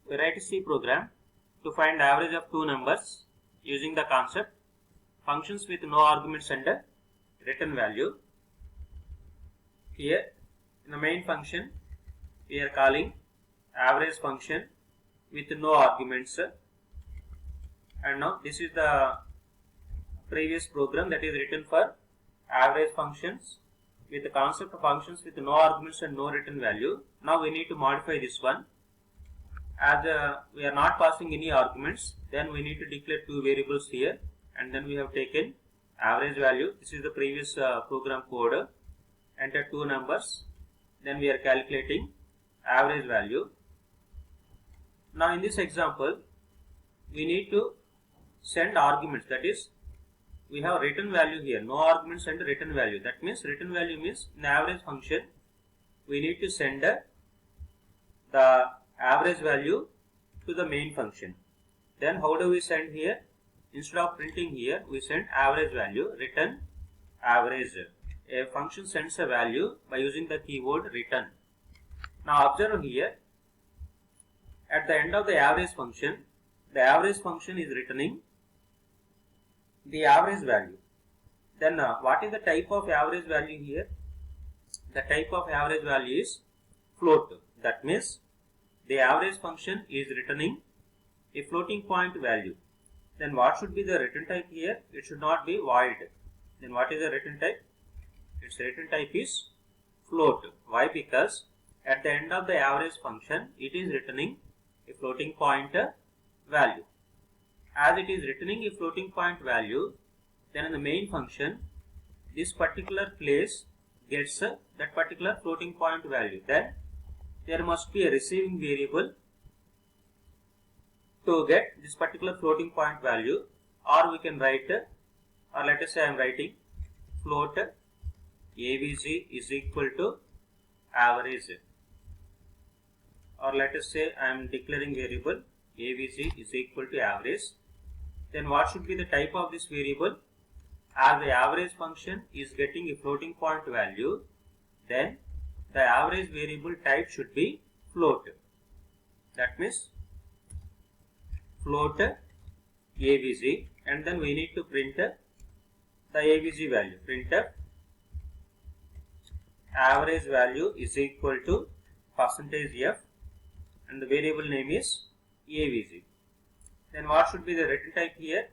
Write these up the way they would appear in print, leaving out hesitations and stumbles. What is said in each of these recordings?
we write a C program to find average of two numbers using the concept functions with no arguments and a return value. Here in the main function we are calling average function with no arguments, and now this is the previous program that is written for average functions with the concept of functions with no arguments and no return value. Now we need to modify this one. As we are not passing any arguments, then we need to declare two variables here, and then we have taken average value. This is the previous program code. Enter two numbers, then we are calculating average value. Now in this example we need to send arguments, that is we have return value here, no arguments and return value. That means return value means in average function we need to send the average value to the main function. Then how do we send here? Instead of printing here, we send average value, return average. A function sends a value by using the keyword return. Now observe here, at the end of the average function is returning the average value. Then what is the type of average value here? The type of average value is float. That means the average function is returning a floating point value. Then what should be the return type here? It should not be void. Then what is the return type? Its return type is float. Why? Because at the end of the average function it is returning a floating point value. As it is returning a floating point value, then in the main function this particular place gets that particular floating point value. Then there must be a receiving variable to get this particular floating point value, or we can write, or let us say I am writing float avg is equal to average, or let us say I am declaring variable avg is equal to average. Then what should be the type of this variable? As the average function is getting a floating point value, then the average variable type should be float. That means float avg, and then we need to print the avg value. Printf average value is equal to %f, and the variable name is avg. Then what should be the return type here?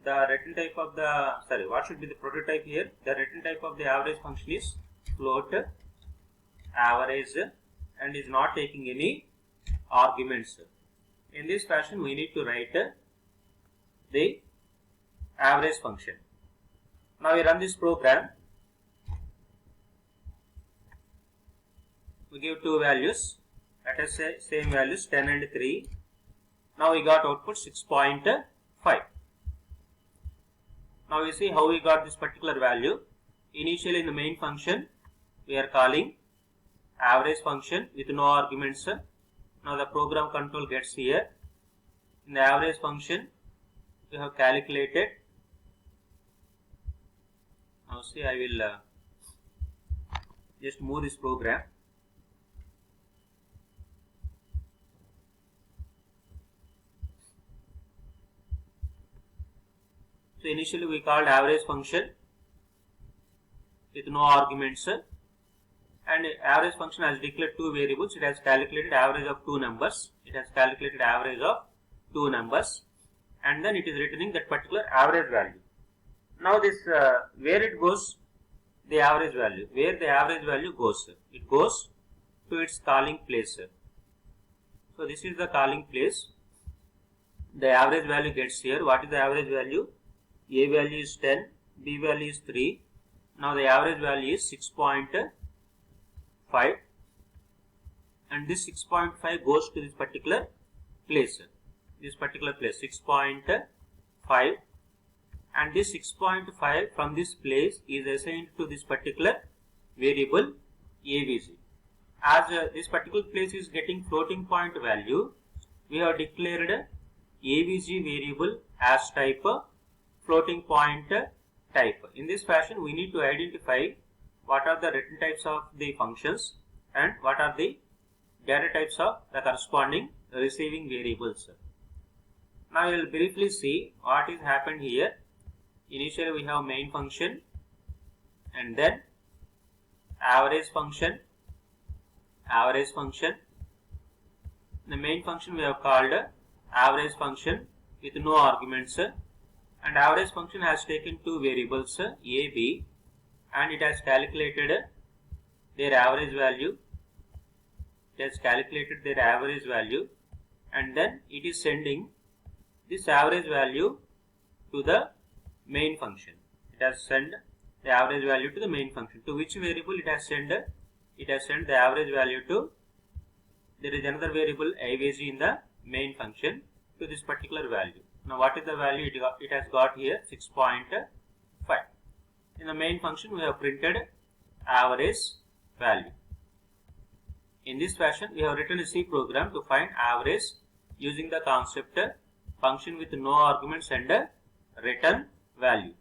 The return type of the, what should be the prototype here? The return type of the average function is float average and is not taking any arguments. In this fashion we need to write the average function. Now we run this program. We give two values, let us say same values 10 and 3. Now we got output 6.5. Now we see how we got this particular value. Initially in the main function we are calling average function with no arguments. Now the program control gets here. In the average function we have calculated. Now see, I will just move this program. So initially we called average function with no arguments, and average function has declared two variables. It has calculated average of two numbers. And then it is returning that particular average value. Now this where it goes, the average value, where the average value goes, it goes to its calling place. So this is the calling place. The average value gets here. What is the average value? A value is 10, B value is 3. Now the average value is 6.5, and this 6.5 goes to this particular place. 6.5, and this 6.5 from this place is assigned to this particular variable avg. As this particular place is getting floating point value, we have declared avg variable as type floating point type. In this fashion we need to identify what are the return types of the functions and what are the data types of the corresponding receiving variables. Now we will briefly see what is happened here. Initially we have main function and then average function. The main function we have called average function with no arguments, and average function has taken two variables a, b, and it has calculated their average value. And then it is sending this average value to the main function. It has sent the average value to the main function. To which variable it has sent? It has sent the average value to, there is another variable avg in the main function, to this particular value. Now what is the value it has got here? 6.5. In the main function we have printed average value. In this fashion we have written a C program to find average using the concept function with no arguments and return value.